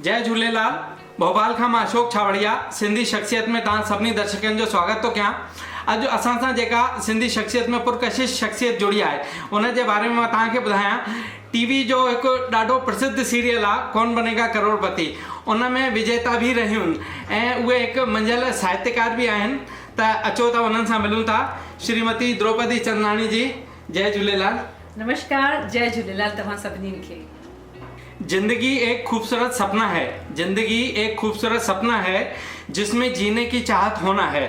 जय झूलेलाल। भोपाल खां मां अशोक छावड़िया सिंधी शख्सियत में तव्हां सभिनी दर्शकनि जो स्वागत थो कयां। अॼु असां सां जेका सिंधी शख्सियत में पुरकशिश शख्सियत जुड़ी आहे उन जे बारे में मां तव्हांखे ॿुधायां। टीवी जो हिकु ॾाढो प्रसिद्ध सीरियल आहे कौन बनेगा करोड़पति, उन में विजेता बि रहियूं आहिनि ऐं उहे हिकु मंझियल साहित्यकार बि आहिनि। त अचो त उन्हनि सां मिलूं था। श्रीमती द्रौपदी चंदानी जी, जय झूलेलाल। नमस्कार, जय झूलेलाल तव्हां सभिनी खे। जिंदगी एक खूबसूरत सपना है, जिंदगी एक खूबसूरत सपना है जिसमें जीने की चाहत होना है।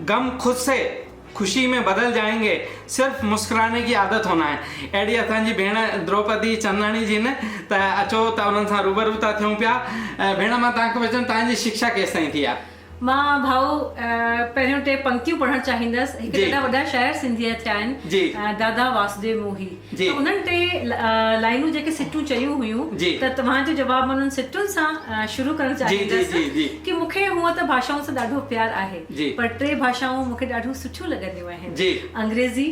गम खुद से खुशी में बदल जाएंगे, सिर्फ मुस्कुराने की आदत होना है। अहिड़ी असांजी भेण द्रौपदी चंदानी जी न, त अचो त उन्हनि सां रूबरू था थियूं पिया। भेण, मां तव्हांखे पुछां तव्हांजी शिक्षा केसि ताईं थी आहे? मां भाऊ पहिरियों टे पंक्तियूं पढ़णु चाहींदसि। हिकु ॾाढा वॾा शाइर सिंधीअ थिया आहिनि, दादा वासुदेव मोही। त उन्हनि टे लाइनूं जेके सिटूं चयूं हुयूं, त तव्हांजो जवाबु मां उन्हनि सिटुनि सां शुरू करणु चाहींदसि कि मूंखे हूअं त भाषाउनि सां ॾाढो प्यारु आहे, पर टे भाषाऊं मूंखे ॾाढियूं सुठियूं लॻंदियूं आहिनि। अंग्रेज़ी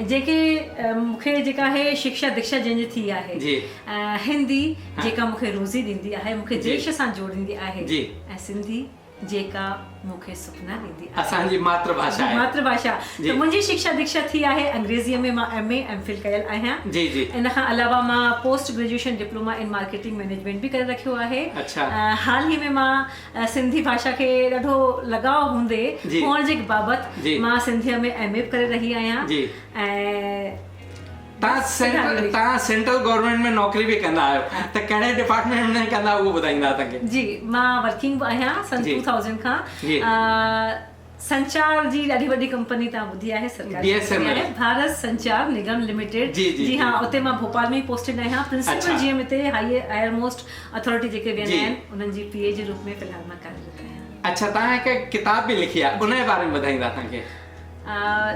जेके मूंखे जेका आहे शिक्षा दीक्षा जंहिंजी थी आहे, हिंदी जेका मूंखे रोज़ी ॾींदी आहे, मूंखे देश सां जोड़ींदी आहे, ऐं सिंधी जेका मूंखे सुपना ॾींदी आहे, असांजी मातृभाषा आहे। मातृभाषा। त मुंहिंजी शिक्षा दीक्षा थी आहे अंग्रेज़ीअ में। मां MA MPhil कयल आहियां। इन खां अलावा मां post graduation diploma in marketing management बि करे रखियो आहे। हाल ई में मां सिंधी भाषा खे ॾाढो लगाव हूंदे हुअण जे बाबति मां सिंधीअ में MA करे रही आहियां। ऐं तव्हां सेंट्रल गवर्नमेंट में नौकरी बि कंदा आहियो, त कहिड़े डिपार्टमेंट में कंदा उहो ॿुधाईंदा असांखे? जी, मां वर्किंग आहियां सन 2000 खां। संचार जी ॾाढी वॾी कंपनी तव्हां ॿुधी आहे, सरकारी आहे, भारत संचार निगम लिमिटेड। जी हाँ, उते मां भोपाल में पोस्टेड आहियां। प्रिंसिपल जीएम हिते हायर मोस्ट अथॉरिटी जेके वेंदा आहिनि उन्हनि जी PA जे रूप में फ़िलहाल मां कार्यरत आहियां। अच्छा, तव्हां हिकु किताब बि लिखी आहे, उन जे बारे में ॿुधाईंदा असांखे?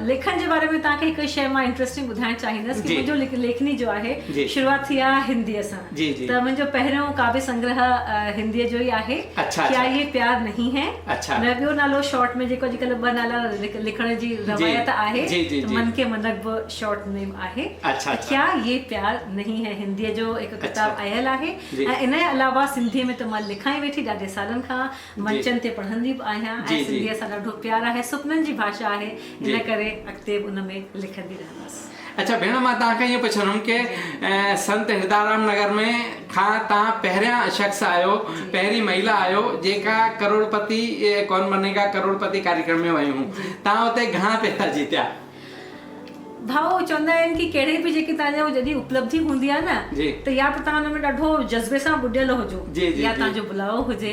लेखन जे बारे में तव्हांखे हिकु शइ मां इंट्रेस्टिंग ॿुधाइणु चाहींदसि कि मुंहिंजो लेखनी जो आहे शुरूआत थी आहे हिंदीअ सां। त मुंहिंजो पहिरियों काव्य संग्रह हिंदीअ जो ई आहे, क्या ये प्यार नहीं है। ॿियो नालो शॉर्ट में जेको अॼुकल्ह ॿ नाला लिखण जी रवायत आहे, मन के मनक बि शॉर्ट नेम आहे। क्या ये प्यार नहीं है हिंदीअ जो हिकु किताब आयल आहे। ऐं इन जे अलावा सिंधीअ में त मां लिखां ई वेठी ॾाढे सालनि खां, मंचनि ते पढ़ंदी बि आहियां, ऐं सिंधीअ सां ॾाढो प्यार आहे, सुपननि जी भाषा आहे, इन करे अॻिते उन में लिखंदी रहंदसि। अच्छा भेण, मां तव्हांखे ईअं पुछंदुमि कि संत हिरदाराम नगर में खां तव्हां पहिरियां शख़्स आहियो, पहिरीं महिला आहियो जेका करोड़पति कौन बनेगा करोड़पति कार्यक्रम में वयूं। तव्हां हुते घणा पैसा जीतिया? भाऊ, चवंदा आहिनि कि कहिड़े बि जेकी तव्हांजो जॾहिं उपलब्धि हूंदी आहे न, त या त तव्हां हुन में ॾाढो जज़्बे सां ॿुॾियल हुजो, या तव्हांजो बुलावो हुजे।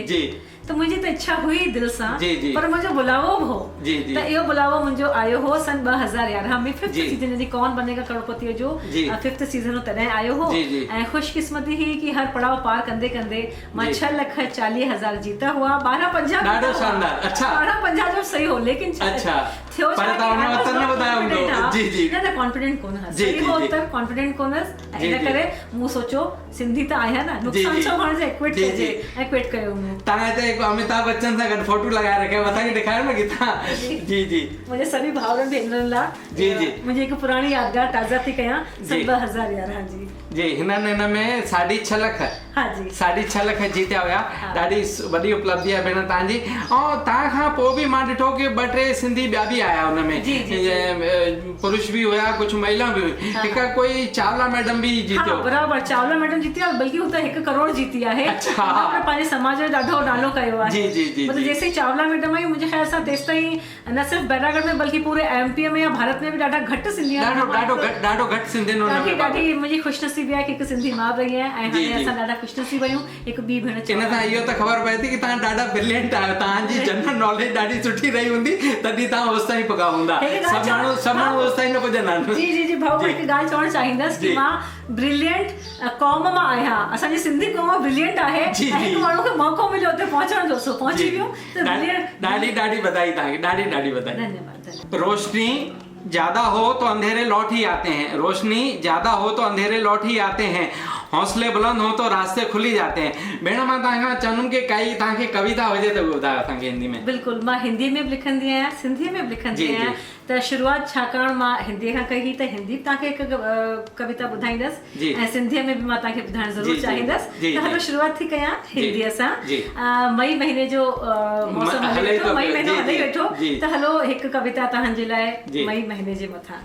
त मुंहिंजी त इच्छा हुई दिलि सां, पर मुंहिंजो बुलावो बि हो। त इहो बुलावो मुंहिंजो आयो हो सन 2011 में, 5th सीज़न जी कौन बनेगा करोड़पति जो 5th सीज़न तॾहिं आयो हो। ऐं ख़ुशकिस्मती ही कि हर पड़ाव पार कंदे कंदे मां 6,40,000 जीता हुआ। 12,50 ॾाढो शानदार। अच्छा, 12,50 जो सही हो, लेकिन थियो छा कि कॉन्फिडेंट कोन हुअसि, सही हो त कॉन्फिडेंट कोन हुअसि। इन करे मूं सोचियो सिंधी त आहियां न, नुक़सान छो खणण जे, क्विट कजे, ऐं क्विट कयो मूं। तव्हां अमिताभ बच्चन सां गॾु फोटो लॻाए रखियो, असांखे ॾेखारियो न किथां? मुंहिंजे सभी भाउरनि भेनरुनि लाइ मुंहिंजी हिकु पुराणी यादगार ताज़ा थी कयां। 2011 जी हिन में 6.5 लख 6.5 लख जीतिया हुया। ॾाढी वॾी उपलब्धि आहे भेण तव्हांजी। ऐं तव्हां खां पोइ बि मां ॾिठो कि 2-3 सिंधी ॿिया बि आया हुन में, पुरुष बि हुया, कुझु महिला बि हुई। हिकु कोई चावला मैडम बि जीतियो। बराबरि, चावला मैडम जीती आहे, बल्कि हू त 1 करोड़ जीती आहे। पंहिंजे समाज जो ॾाढो नालो कयो आहे। मतलब जेसिताईं चावला मैडम आई, मुंहिंजे ख्याल सां तेसिताईं न सिर्फ़ बैरागढ़ में बल्कि पूरे MP में या भारत में बि ॾाढा घटि सिंधी आहिनि। ॾाढो घटि सिंधी आहिनि। ॾाढी मुंहिंजी ख़ुशनसीबी आहे कि हिकु सिंधी मां बि रही आहियां, ऐं हाणे असां ॾाढा ख़ुशनसीब आहियूं। हिकु ॿी भेण इन सां इहो त ख़बर पए थी कि तव्हां ॾाढा ब्रिलियंट आहियो, तव्हांजी जनरल नॉलेज ॾाढी सुठी रही हूंदी, तॾहिं तव्हां होसि ताईं पहुता हूंदा। सभु माण्हू होसि ताईं न पुॼंदा आहिनि। जी भाऊ, हिकु ॻाल्हि चवणु चाहींदसि कि मां ब्रिलियंट क़ौम मां आहियां। असांजी सिंधी क़ौम ब्रिलियंट आहे, ऐं हिकु माण्हू खे मौक़ो मिलियो हुते पहुचण जो, सो पहुची वियो। ॾाढी बधाई तव्हांखे, ॾाढी बधाई। धन्यवाद। रोशनी ज्यादा हो तो अंधेरे लौट ही आते हैं, रोशनी ज्यादा हो तो अंधेरे लौट ही आते हैं। हौसले बुलंद हो तो रास्ते खुली जाते हैं। भेण मां तव्हांखां चवंदुमि कि काई तव्हांखे कविता हुजे त ॿुधायो असांखे हिंदी में। बिल्कुलु, मां हिंदी में बि लिखंदी आहियां, सिंधी में बि लिखंदी आहियां। त शुरूआत छाकाणि मां हिंदी खां कई त हिंदी तव्हांखे हिकु कविता ॿुधाईंदसि ऐं सिंधीअ में बि मां तव्हांखे ॿुधाइणु ज़रूरु चाहींदसि। त हलो शुरूआत थी कयां हिंदीअ सां। मई महीने जो मौसम हले वेठो, मई महीनो हले वेठो, त हलो हिकु कविता तव्हांजे लाइ मई महीने जे मथां।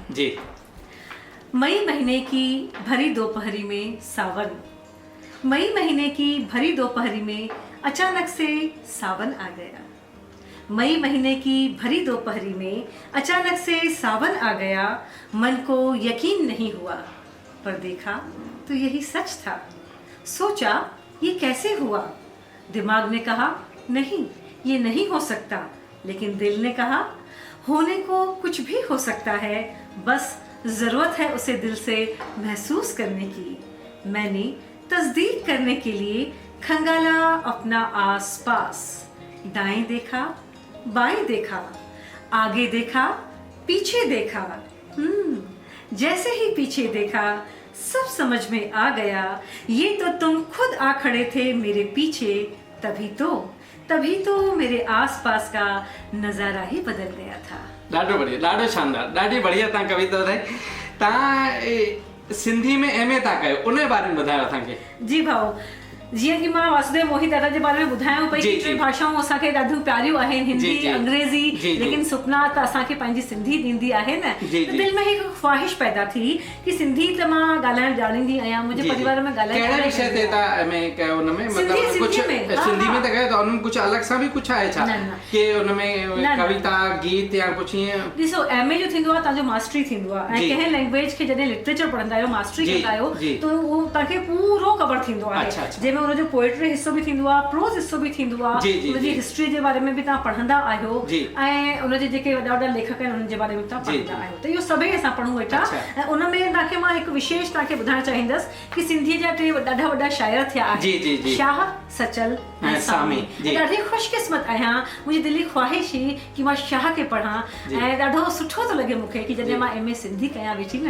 मई महीने की भरी दोपहरी में सावन, मई महीने की भरी दोपहरी में अचानक से सावन आ गया। मई महीने की भरी दोपहरी में अचानक से सावन आ गया। मन को यकीन नहीं हुआ, पर देखा तो यही सच था। सोचा ये कैसे हुआ? दिमाग ने कहा नहीं, ये नहीं हो सकता। लेकिन दिल ने कहा होने को कुछ भी हो सकता है, बस जरूरत है उसे दिल से महसूस करने की। मैंने तस्दीक करने के लिए खंगाला अपना आसपास। दाएं देखा, बाएं देखा, आगे देखा, पीछे देखा। जैसे ही पीछे देखा सब समझ में आ गया, ये तो तुम खुद आ खड़े थे मेरे पीछे। तभी तो मेरे आसपास का नज़ारा ही बदल गया था। ॾाढो बढ़िया, ॾाढो शानदार, ॾाढी बढ़िया तव्हां कविता ॿुधाई। तव्हां सिंधी में MA था कयो, उन जे बारे में ॿुधायो असांखे। जी भाऊ, जीअं कि मां वासुदेव मोही दादा जे बारे में ॿुधायो पई कि टे भाषाऊं असांखे ॾाढियूं प्यारियूं आहिनि, हिंदी अंग्रेज़ी, लेकिन सुपना त असांखे पंहिंजी सिंधी ॾींदी आहे न। त दिलि में हिकु ख्वाहिश पैदा थी कि सिंधी त मां ॻाल्हाइण ॼाणींदी आहियां, मुंहिंजे परिवार में ॻाल्हाइण। कहिड़े विषय ते तव्हां MA कयो? उन में मतिलबु कुझु सिंधी में त कयो त उन में कुझु अलॻि सां बि कुझु आहे छा कि उन में कविता गीत या कुझु ईअं? ॾिसो, MA जो थींदो आहे तव्हांजो मास्टरी थींदो आहे, ऐं कंहिं लैंग्वेज खे जॾहिं लिटरेचर पढ़ंदा आहियो, मास्टरी कंदा आहियो, त उहो तव्हांखे पूरो कवर थींदो आहे, जंहिंमें उनजो पोएट्री हिस्सो बि थींदो आहे, प्रोज हिस्सो बि थींदो आहे, उनजी हिस्ट्री जे बारे में बि तव्हां पढ़ंदा आहियो, ऐं उनजे जेके वॾा वॾा लेखक आहिनि उन्हनि जे बारे में तव्हां पढ़ंदा आहियो। त इहो सभई असां पढ़ूं वेठा। ऐं उन में तव्हांखे मां हिकु विशेष तव्हांखे ॿुधाइणु चाहींदसि कि सिंधीअ जा टे ॾाढा वॾा शाइर थिया आहिनि, शाह, सचल ऐं सामी। ॾाढी ख़ुशकिस्मत आहियां, मुंहिंजी दिली ख़्वाहिश हुई कि मां शाह खे पढ़ां, ऐं ॾाढो सुठो थो लॻे मूंखे कि जॾहिं मां MA सिंधी कयां वेठी न,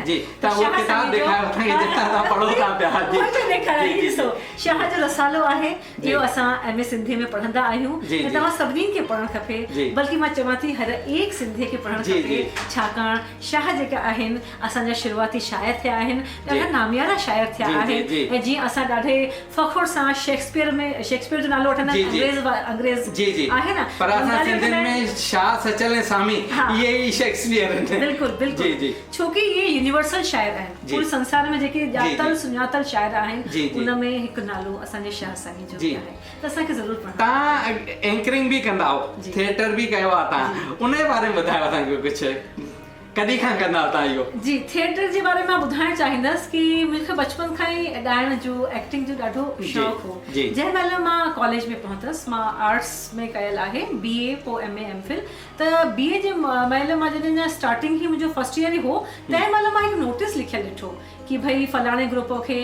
शाह जो रसालो आहे, इहो असां MA सिंधी में पढ़ंदा आहियूं, ऐं तव्हां सभिनीनि खे पढ़णु खपे, बल्कि मां चवां थी हर एक सिंधीअ खे पढ़णु खपे, छाकाणि शाह जेका आहिनि असांजा शुरूआती शाइर थिया आहिनि, ॾाढा नामियारा शाइर थिया आहिनि। ऐं जीअं असां ॾाढे फ़ख़ुर सां शेक्सपियर जो नालो वठंदा अंग्रेज़ आहे न, पर असां सिंधियुनि में शाह, सचल ऐं सामी इहे ई शेक्सपियर आहिनि। बिल्कुलु बिल्कुलु, छोकी इहे यूनिवर्सल शाइर आहिनि, पूरे संसार में जेके ॼातल सुञातल शाइर आहिनि उन में हिकु नालो असांजे शाह साईं जो बि आहे, त असांखे ज़रूरु पढ़णु। तव्हां एंकरिंग बि कंदा आहियो, थिएटर बि कयो आहे तव्हां, उन जे बारे में ॿुधायो असांखे कुझु, कॾहिं खां कंदा आहियो तव्हां इहो? जी, थिएटर जे बारे में मां ॿुधाइणु चाहींदसि कि मूंखे बचपन खां ई ॻाइण जो, एक्टिंग जो ॾाढो शौक़ु हो। जंहिं महिल मां कॉलेज में पहुतसि, मां आर्ट्स में कयल आहे, BA पोइ MA MPhil। त BA जे महिल मां जॾहिं स्टार्टिंग ई मुंहिंजो फर्स्ट ईयर ई हो, तंहिं महिल मां हिकु नोटिस लिखियलु ॾिठो कि भई फलाणे ग्रुप खे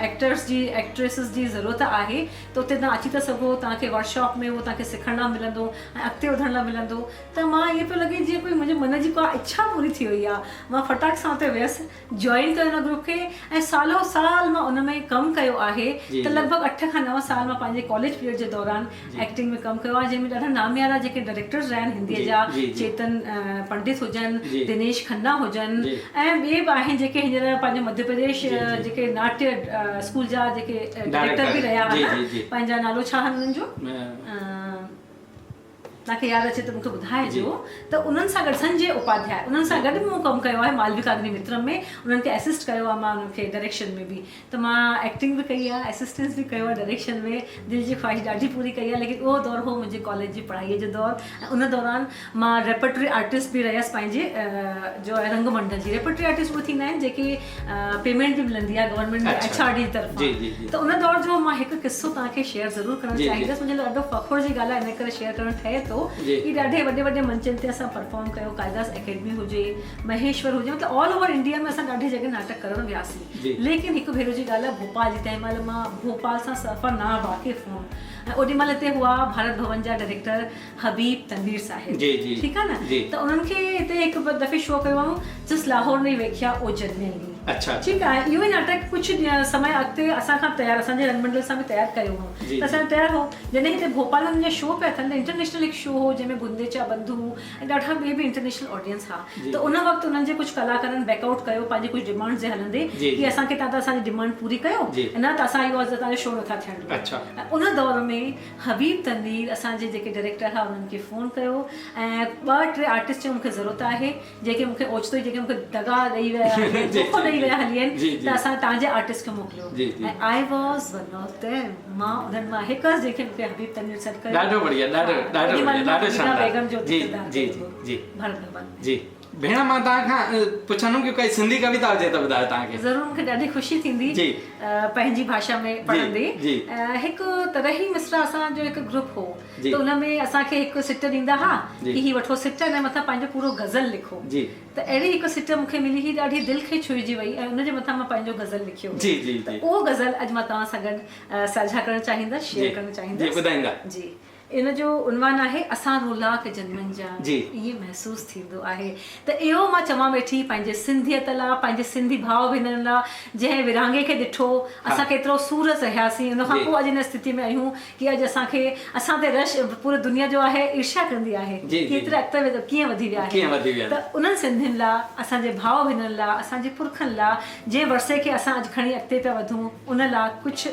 एक्टर्स जी, एक्ट्रेसिस जी ज़रूरत आहे, त उते तव्हां अची था सघो, तव्हांखे वर्कशॉप में उहो तव्हांखे सिखण लाइ मिलंदो ऐं अॻिते वधण लाइ मिलंदो। त मां इहो पियो लॻे जीअं कोई मुंहिंजे मन जी का इच्छा पूरी थी वई आहे। मां फटाक सां उते वियसि, जॉइन कयो हुन ग्रुप खे, ऐं सालो साल मां उन में कमु कयो आहे। त लॻभॻि 8 खां 9 साल मां पंहिंजे कॉलेज पीरियड जे दौरान एक्टिंग में कमु कयो आहे, जंहिंमें ॾाढा नामियारा जेके डायरेक्टर्स रहिया आहिनि हिंदीअ जा, चेतन पंडित हुजनि, दिनेश खन्ना हुजनि, ऐं ॿिए बि आहिनि जेके हींअर पंहिंजे मध्य प्रदेश जेके नाट्य स्कूल जा जेके डायरेक्टर बि रहिया आहिनि, पंहिंजा नालो छा आहे हुननि जो, तव्हांखे यादि अचे त मूंखे ॿुधाइजो। त उन्हनि सां गॾु संजय उपाध्याय, उन्हनि सां गॾु मूं कमु कयो आहे मालविकाग्नि मित्रम में, उन्हनि खे असिस्ट कयो आहे मां, उन्हनि खे डायरेक्शन में बि। त मां एक्टिंग बि कई आहे, असिस्टेंस बि कयो आहे डायरेक्शन में, दिलि जी ख़्वाहिश ॾाढी पूरी कई आहे। लेकिन उहो दौरु हो मुंहिंजे कॉलेज जी पढ़ाईअ जो दौरु, ऐं उन दौरान मां रेपर्टरी आर्टिस्ट बि रहियसि पंहिंजे जो आहे रंगमंडल जी। रेपर्टरी आर्टिस्ट उहे थींदा आहिनि जेके पेमेंट बि मिलंदी आहे गवर्नमेंट जी HRD जी तरफ़ां। त उन दौर जो मां हिकु किस्सो तव्हांखे शेयर ज़रूरु करणु चाहींदसि, मुंहिंजे लाइ ॾाढो फ़ख़ुर जी ॻाल्हि आहे, इन करे शेयर करणु ठहे थो कि ॾाढे वॾे वॾे मंचनि ते असां परफॉर्म कयो, कालिदास अकेडमी हुजे, महेश्वर हुजे, मतिलबु ऑल ओवर इंडिया में असां ॾाढी जॻह नाटक करणु वियासीं। लेकिन हिकु भेरो जी ॻाल्हि आहे भोपाल जी, तंहिं महिल मां भोपाल सां सफ़ा ना वाक़िफ़ हुअमि, ऐं ओॾी महिल हिते हुआ भारत भवन जा डायरेक्टर हबीब तनवीर साहिब, ठीकु आहे न। त उन्हनि खे हिते हिकु दफ़े शो कयो हुओ, जिस लाहौर ने वेख्या ओ जन्नैनी। अच्छा ठीकु आहे। इहो ई नाटक कुझु समय अॻिते असां खां तयारु, असांजे रंगमंडल सां बि तयारु कयो हो, त असां तयारु हो। जॾहिं हिते भोपाल में मुंहिंजा शो पिया थियनि, इंटरनेशनल हिकु शो हो जंहिंमें गुंदेचा बंधु ऐं ॾाढा ॿिए बि इंटरनेशनल ऑडियंस हा, त उन वक़्तु उन्हनि जे कुझु कलाकारनि बैकआउट कयो पंहिंजे कुझु डिमांड्स जे हलंदे कि असांखे तव्हां त असांजी डिमांड पूरी कयो, न त असां इहो तव्हांजो शो नथा थियणु। उन दौर में हबीब तनवीर असांजे जेके डायरेक्टर हुआ उन्हनि खे फ़ोन कयो ऐं 2-3 आर्टिस्ट जो मूंखे ज़रूरत आहे जेके मूंखे ओचितो ई जेके मूंखे दगा ॾेई विया ॾेई विया हली आहिनि, त असां तव्हांजे आर्टिस्ट खे मोकिलियो ऐं I was one of them. मां उन्हनि मां हिकु जेके मूंखे हबीब तनवीर सॾु कयो। ॾाढो बढ़िया, ॾाढो शानदार। बेगम जो जी जी जी जी भेण, मां तव्हां खां पुछंदुमि कि कोई सिंधी कविता हुजे त ॿुधायो तव्हांखे। ज़रूरु, मूंखे ॾाढी ख़ुशी थींदी पंहिंजी भाषा में पढ़ंदे। हिकु तरही मिसरा असांजो हिकु ग्रुप हो, त उनमें असांखे हिकु सिट ॾींदा हुआ कि ही वठो सिट, हिन मथां पंहिंजो पूरो गज़ल लिखो। त अहिड़ी हिकु सिट मूंखे मिली, ही ॾाढी दिलि खे छुइजी वई ऐं उनजे मथां मां पंहिंजो गज़ल लिखियो। त उहो गज़ल अॼु मां तव्हां सां गॾु साझा करणु चाहींदसि, शेयर करणु चाहींदसि। जी, इन जो उनवान आहे असां रोलाक जन्मनि जा इहे महसूसु थींदो आहे। त इहो मां चवां वेठी पंहिंजे सिंधियत लाइ, पंहिंजे सिंधी भाउ भेनरुनि लाइ, जंहिं विरहाङे खे ॾिठो असां केतिरो सूर सहियासीं, उनखां पोइ अॼु इन स्थिति में आहियूं कि अॼु असांखे असां ते रश पूरे दुनिया जो आहे, ईर्ष्या कंदी आहे केतिरा अॻिते कीअं वधी विया आहे। त उन्हनि सिंधियुनि लाइ, असांजे भाउ भेनरुनि लाइ, असांजे पुरखनि लाइ, जंहिं वर्से खे असां अॼु खणी अॻिते पिया वधूं, उन लाइ कुझु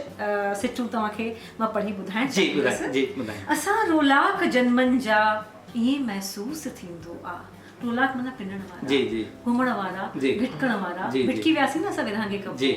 सिटूं तव्हांखे मां पढ़ी ॿुधाइणु चाहींदसि। असां रोलाक जन्मनि जा ईअं महसूसु थींदो आहे। रोलाक माना पिनण वारा, घुमण वारा, भिटकण वारा, भिटकी वियासीं न असां विरहाङे खां पोइ।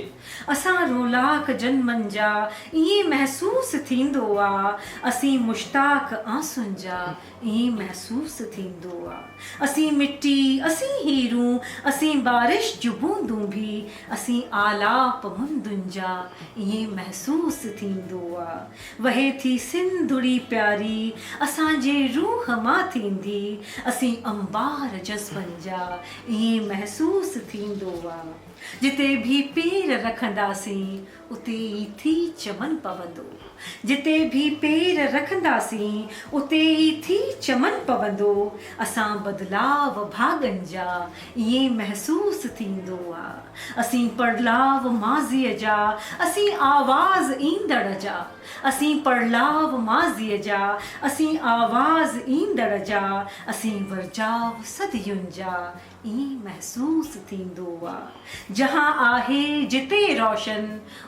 असां रोलाक जन्मनि जा ईअं महसूसु थींदो आहे, असीं मुश्ताक आंसुनि जा ईअं महसूसु थींदो आहे। असीं मिट्टी, असीं हीरूं, असीं बारिश जूं बूंदूं बि, असीं आलाप मुंदुनि जा ईअं महसूसु थींदो आहे। वहे थी सिंधुड़ी प्यारी असांजे रूह मां थींदी, असीं अंबार जज़्बनि जा ईअं महसूसु थींदो आहे। जिते भी पेर रखंदासीं उते ई थी चमन पवंदो, जिते भी पेर रखंदासीं उते ई थी चमन पवंदो। असां बदलाव भागनि जा ईअं महसूसु थींदो आहे। असीं पड़लाव माज़ीअ जा, असीं आवाज़ ईंदड़ जा, असीं पड़लाव माज़ीअ जा, असीं आवाज़ ईंदड़ जा, असीं वरजाव सदियुनि जा ईअं महसूसु थींदो आहे। जहां आहे जिते रोशन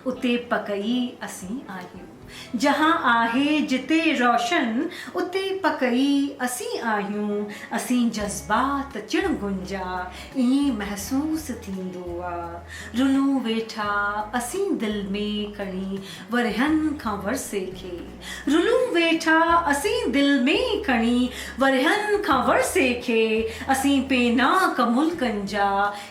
उते पकई असीं आहियूं, जहां आहे जिते रोशन उते पकई असीं आहियूं। असीं जज़्बात चिड़गुनि जा ईअं महसूसु थींदो आहे। रुनूं वेठा असीं दिलि में खणी वरियनि खां वरसे खे, रुनूं वेठा असीं दिलि में खणी वरियनि खां वरसे खे। असीं पेनाक मुल्कनि जा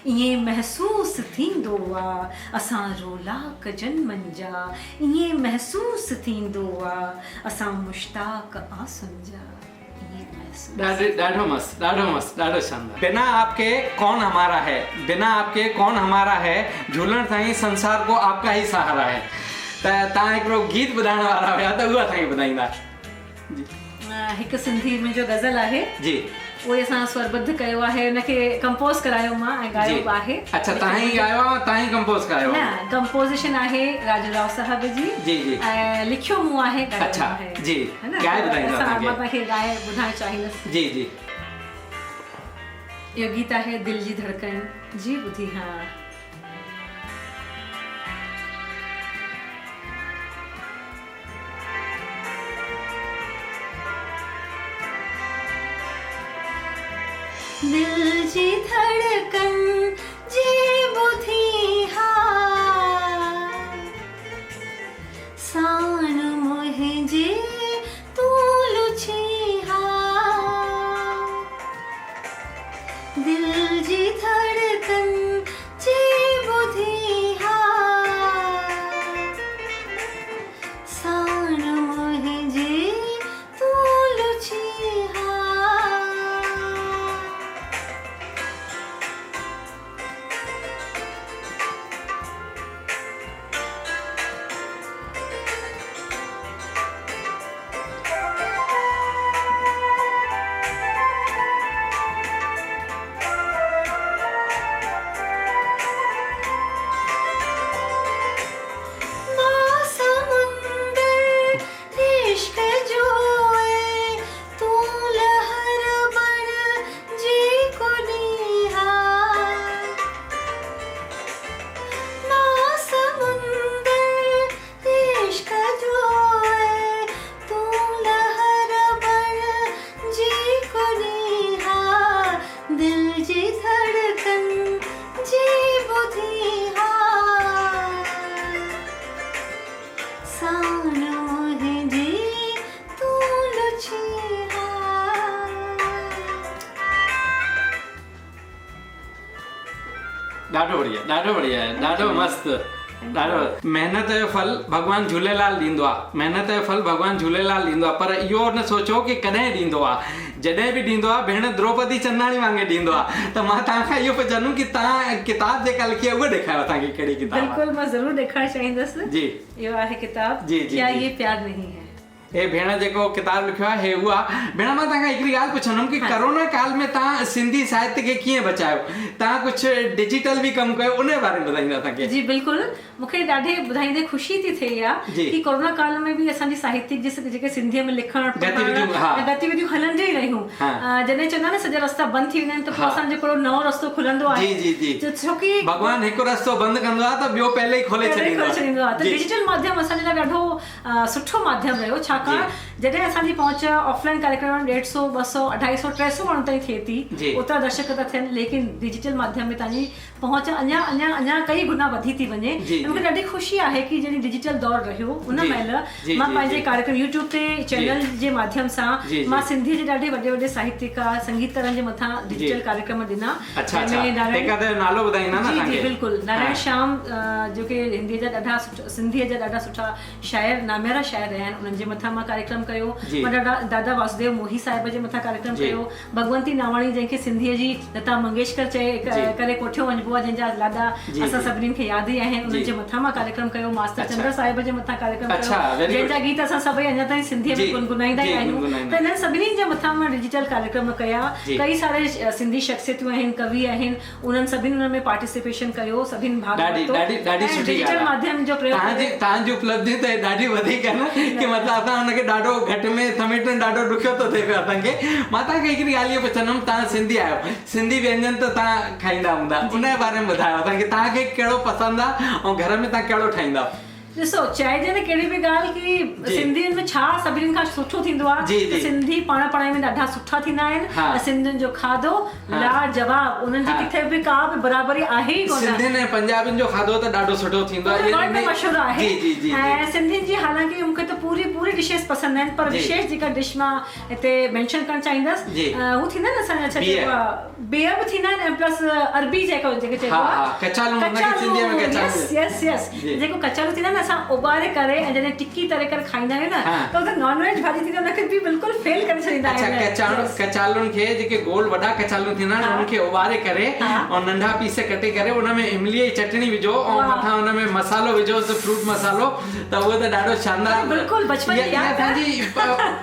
ईअं महसूसु थींदो आहे। असां रोलाक जन्मनि जा ईअं महसूसु थींदो आहे। असां मुश्ताक आंसुनि जा ॾाढो मस्त, ॾाढो मस्त, ॾाढो शानदार। बिना आपके कौन हमारा है, बिना आपके कौन हमारा है, झूलण ताईं संसार को आपका ही सहारा है। त तव्हां हिकिड़ो गीत ॿुधाइण वारा हुया त उहा असांखे ॿुधाईंदा। हिकु सिंधी मुंहिंजो गज़ल आहे जी, उहे असां स्वरबद्ध कयो आहे, हुनखे कंपोज़ करायो मां ऐं ॻायो आहे। अच्छा, तव्हां ई ॻायो आहे, तव्हां ई कंपोज़ करायो? न, कंपोज़िशन आहे राजूराव साहब जी जी जी ऐं लिखियो मूं आहे। अच्छा जी, ॻाए ॿुधाईंदा मां तव्हांखे ॻाए ॿुधाइणु चाहींदसि। जी जी, इहो गीत आहे दिलि जी धड़कन जी, ॿुधी हा। दिल जी धड़कन जी बुधी हा, सान मुझे तू लुची हा। दिल जी धड़कन जी बुधी हा, सान मुझे तू लुची हा। मुंहिंजी धड़कन जी ॿुधी हा साण मुंहिंजी तूं लुची हा। ॾाढो बढ़िया आहे, ॾाढो मस्त, ॾाढो। महिनत जो फल भगवान झूलेलाल ॾींदो आहे, महिनत जो फल भगवान झूलेलाल ॾींदो आहे, पर इहो न सोचो कि कॾहिं ॾींदो आहे। जॾहिं बि ॾींदो आहे भेण द्रौपदी चंदाणी वांगुरु ॾींदो आहे। त मां तव्हांखां इहो पियो चवंदुमि कि तव्हां किताब जेका लिखी आहे उहा ॾेखारियो असांखे, कहिड़ी किताब? बिल्कुलु, मां ज़रूरु ॾेखारणु चाहींदसि। जी, इहो आहे किताब जी, क्या ये प्यार नहीं है। हे भेण जेको किताब लिखियो आहे हे उहा। भेण मां तव्हांखां हिकिड़ी ॻाल्हि पुछंदुमि कि कोरोना काल में तव्हां सिंधी साहित्य खे कीअं बचायो? तव्हां कुझु डिजिटल बि कमु कयो, उन जे बारे में ॿुधाईंदा असांखे? जी बिल्कुलु, मूंखे ॾाढी ॿुधाईंदे ख़ुशी थी थिए आहे कि कोरोना काल में बि असांजी साहित्यिक जेके सिंधीअ में लिखण गतिविधियूं हलंदियूं ई रहियूं। जॾहिं चवंदा न सॼा रस्ता बंदि थी वेंदा आहिनि त पोइ असांजो हिकिड़ो नओं रस्तो खुलंदो आहे। छोकी भॻवान हिकु रस्तो बंदि कंदो आहे त ॿियो पहले ई खोले छॾींदो आहे। त डिजिटल माध्यम असांजे लाइ ॾाढो सुठो माध्यम रहियो, छाकाणि जॾहिं असांजी पहुच ऑफलाइन कार्यक्रम 150, 200, 250, 300 माण्हुनि ताईं थिए थी, ओतिरा दर्शक था थियनि, लेकिन डिजिटल माध्यम में तव्हांजी पहुच अञा कई गुना वधी थी वञे। मूंखे ॾाढी ख़ुशी आहे कि जॾहिं डिजिटल दौर रहियो उन महिल मां पंहिंजे कार्यक्रम यूट्यूब ते चैनल जे माध्यम सां मां सिंधी जे ॾाढे वॾे संगीतकार संगीतकारनि जे मथां डिजिटल कार्यक्रम ॾिना। नालो ॿुधाईंदा न? जी बिल्कुलु, नारायण श्याम जेके सिंधीअ जा ॾाढा सुठा शाइर, नाम्यारा शाइर रहिया आहिनि, उन्हनि जे मथां मां कार्यक्रम कयो। मां दादा वासुदेव मोही साहिब जे मथां कार्यक्रम कयो। भगवंती नावाणी जंहिंखे सिंधीअ जी लता मंगेशकर करे कोठियो वञिबो आहे, जंहिंजा लाॾा असां सभिनीनि खे यादि ई आहिनि, उन्हनि जे मथां मां कार्यक्रम कयो। मास्टर चंद्र साहिब जे मथां कार्यक्रम कयो, जंहिंजा गीत असां सभई अञा ताईं सिंधीअ में गुनगुनाईंदा ई आहियूं। त इन्हनि सभिनीनि जे मथां मां डिजिटल कार्यक्रम कया। कई सारे सिंधी शख्सियतूं आहिनि, कवि आहिनि, उन्हनि सभिनी में पार्टिसिपेशन कयो, सभिनी भाग वरितो। डिजिटल माध्यम जो प्रयोग तव्हांजी उपलब्धि त ॾाढी वधीक आहे न, कि मतिलबु असां हुनखे ॾाढो घटि में समेटण ॾाढो ॾुखियो थो थिए पियो असांखे। मां तव्हांखे हिकिड़ी ॻाल्हि इहो पुछंदुमि, तव्हां सिंधी आहियो, सिंधी व्यंजन त तव्हां खाईंदा हूंदा, उन जे बारे में ॿुधायो असांखे, तव्हांखे कहिड़ो पसंदि आहे ऐं घर में तव्हां कहिड़ो ठाहींदा? ॾिसो, चइजे न कहिड़ी बि ॻाल्हि कि सिंधियुनि में छा सभिनीनि खां सुठो थींदो आहे, सिंधी पाण पढ़ाई में ॾाढा सुठा थींदा आहिनि। सिंधियुनि जो खाधो लाजवाब, उन्हनि जी किथे बि का बि बराबरी आहे ई कोन। सिंधियुनि ऐं पंजाबियुनि जो खाधो त ॾाढो सुठो थींदो आहे, मशहूरु आहे। ऐं सिंधियुनि जी हालांकि मूंखे त पूरी डिशेस पसंदि आहिनि, पर विशेष जेका डिश मां हिते मेंशन करणु चाहींदसि, हू थींदा आहिनि असांजा छा चइबो आहे, बिह बि थींदा आहिनि, ऐं प्लस अरबी जेके चइबो आहे जेको कचालू थींदा आहिनि, असां उबारे करे ऐं जॾहिं टिक्की तरे करे खाईंदा आहियूं न, त उते नॉन वेज भाॼी थींदी आहे, उनखे बि बिल्कुलु फेल करे छॾींदा आहियूं। कचालुनि खे जेके गोल वॾा कचालू थींदा आहिनि, उनखे उबारे करे ऐं नंढा पीस कटे करे उन में इमलीअ जी चटणी विझो ऐं मथां उन में मसालो विझो, फ्रूट मसालो, त उहो त ॾाढो शानदार, बिल्कुलु बचपन जी यादि असांजी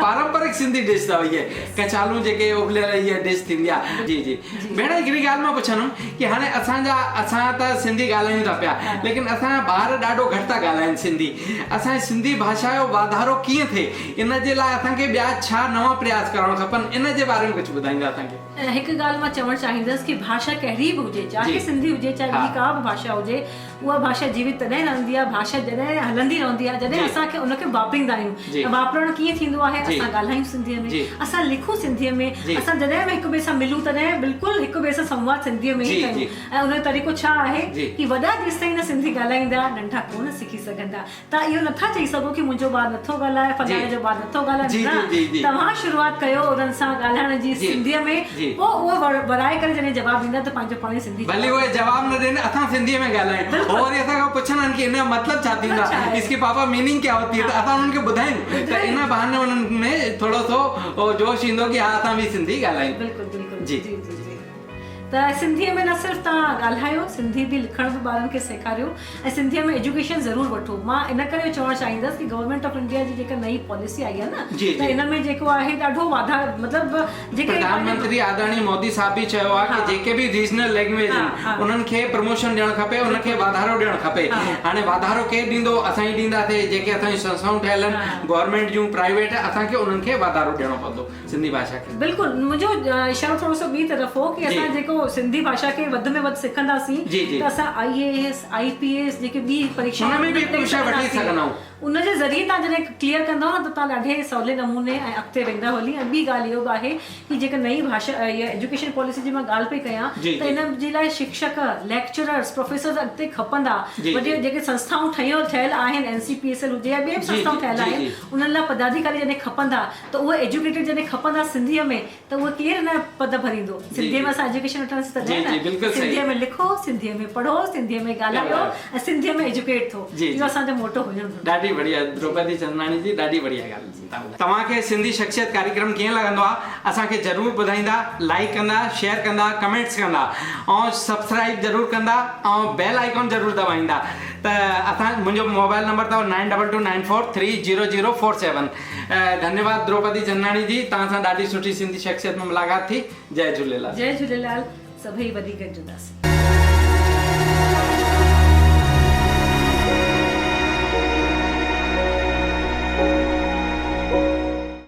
पारंपरिक सिंधी डिश अथव इहे कचालू जेके उबलियल इहा डिश थींदी आहे। जी जी भेण, हिकिड़ी ॻाल्हि मां पुछंदुमि कि हाणे असां त सिंधी ॻाल्हायूं था पिया, लेकिन असांजा ॿार ॾाढो घटि था ॻाल्हाइनि सिंधी। असांजी सिंधी भाषा जो वाधारो कीअं थिए, इन जे लाइ असांखे ॿिया छा नवां प्रयास करणु खपनि, इन जे बारे में कुझु ॿुधाईंदा असांखे? हिकु ॻाल्हि मां चवणु चाहींदसि कि भाषा कहिड़ी बि हुजे, चाहे सिंधी हुजे चाहे ॿी का बि भाषा हुजे, उहा भाषा जीवित तॾहिं रहंदी आहे, भाषा जॾहिं हलंदी रहंदी आहे जॾहिं असांखे उनखे वापरींदा आहियूं। वापरणु कीअं थींदो आहे, असां ॻाल्हायूं सिंधीअ में, असां लिखूं सिंधीअ में, असां जॾहिं बि हिक ॿिए सां मिलूं तॾहिं बिल्कुलु हिक ॿिए सां संवाद सिंधीअ में ई कयूं। ऐं उन जो तरीक़ो छा आहे कि वॾा जेसिताईं न सिंधी ॻाल्हाईंदा, नंढा कोन सिखी सघंदा। तव्हां इहो नथा चई सघो कि मुंहिंजो ॿारु नथो ॻाल्हाए, फलाणे जो ॿारु नथो ॻाल्हाए। तव्हां शुरूआत कयो उन्हनि सां ॻाल्हाइण जी सिंधीअ में, पोइ उहो वराए करे जॾहिं जवाबु ॾींदा त पंहिंजो पाण सिंधी, भले उहे जवाबु न ॾियनि, असां सिंधीअ में ॻाल्हायूं, और वरी असांखां पुछनि कि इन जो मतिलबु छा थींदो आहे, इसके पापा मीनिंग क्या होती है, त असां उन्हनि खे ॿुधायूं, त इन बहाने उन्हनि में थोरो सो जोश ईंदो कि हा असां बि सिंधी ॻाल्हायूं। बिल्कुलु बिल्कुलु जी जी जी। त सिंधीअ में न सिर्फ़ु तव्हां ॻाल्हायो, सिंधी बि लिखण बि ॿारनि खे सेखारियो, ऐं सिंधीअ में एजुकेशन ज़रूरु वठो। मां इन करे चवणु चाहींदसि कि गवर्नमेंट ऑफ इंडिया जी जेका नई पॉलिसी आई आहे न, त इन में जेको आहे ॾाढो मतिलबु जेके प्रधानमंत्री आदरणीय मोदी साहब बि चयो आहे कि जेके बि रीजनल लैंग्वेज आहिनि उन्हनि खे प्रमोशन ॾियणु खपे, उनखे वाधारो ॾियणु खपे। हाणे वाधारो केरु ॾींदो, असां ई ॾींदासीं, जेके असांजी संस्थाऊं ठहियल आहिनि, गवर्नमेंट जूं प्राइवेट, असांखे उन्हनि खे वाधारो ॾियणो पवंदो सिंधी भाषा खे। बिल्कुलु, मुंहिंजो इशारो थोरो सो ॿी तरफ़ हो कि असां जेको सिंधी भाषा खे वधि में वधि सिखंदासीं त असां IAS, IPS जेके ॿी परीक्षा में बि वठी सघंदा आहियूं। उन जे ज़रिए तव्हां जॾहिं क्लियर कंदव न त तव्हां ॾाढे सवले नमूने ऐं अॻिते वेंदा हली। ऐं ॿी ॻाल्हि इहो बि आहे कि जेका नई भाषा इहा एजुकेशन पॉलिसी जी मां ॻाल्हि पई कयां त इन जे लाइ शिक्षक, लेक्चरर्स, प्रोफेसर्स अॻिते खपंदा। वॾी जेके संस्थाऊं ठहियल आहिनि, NCPSL हुजे या ॿिए बि संस्थाऊं ठहियल आहिनि, उन्हनि लाइ पदाधिकारी जॾहिं खपंदा त उहे एजुकेटेड जॾहिं खपंदा सिंधीअ में, त उहे केरु न पद भरींदो। सिंधीअ में असां एजुकेशन वठंदासीं तॾहिं न। सिंधीअ में लिखो, सिंधीअ में पढ़ो, सिंधीअ में ॻाल्हायो ऐं सिंधीअ में एजुकेट थियो। इहो असांजो मोटो हुजणु घुरिजे। ॾाढी बढ़िया द्रौपदी चंदनाणी जी, ॾाढी बढ़िया ॻाल्हि। तव्हांखे सिंधी शख्सियत कार्यक्रम कीअं लॻंदो आहे असांखे ज़रूरु ॿुधाईंदा, लाइक कंदा, शेयर कंदा, कमेंट्स कंदा ऐं सब्सक्राइब ज़रूरु कंदा ऐं बेल आइकॉन ज़रूरु दबाईंदा। त मुंहिंजो मोबाइल नंबर अथव 9229430047। धन्यवाद द्रौपदी चंदनाणी जी, तव्हां सां ॾाढी सुठी सिंधी शख्सियत में मुलाक़ात थी। जय झूलेलाल। जय झूलेलाल। सभई वधीक जुड़ासीं।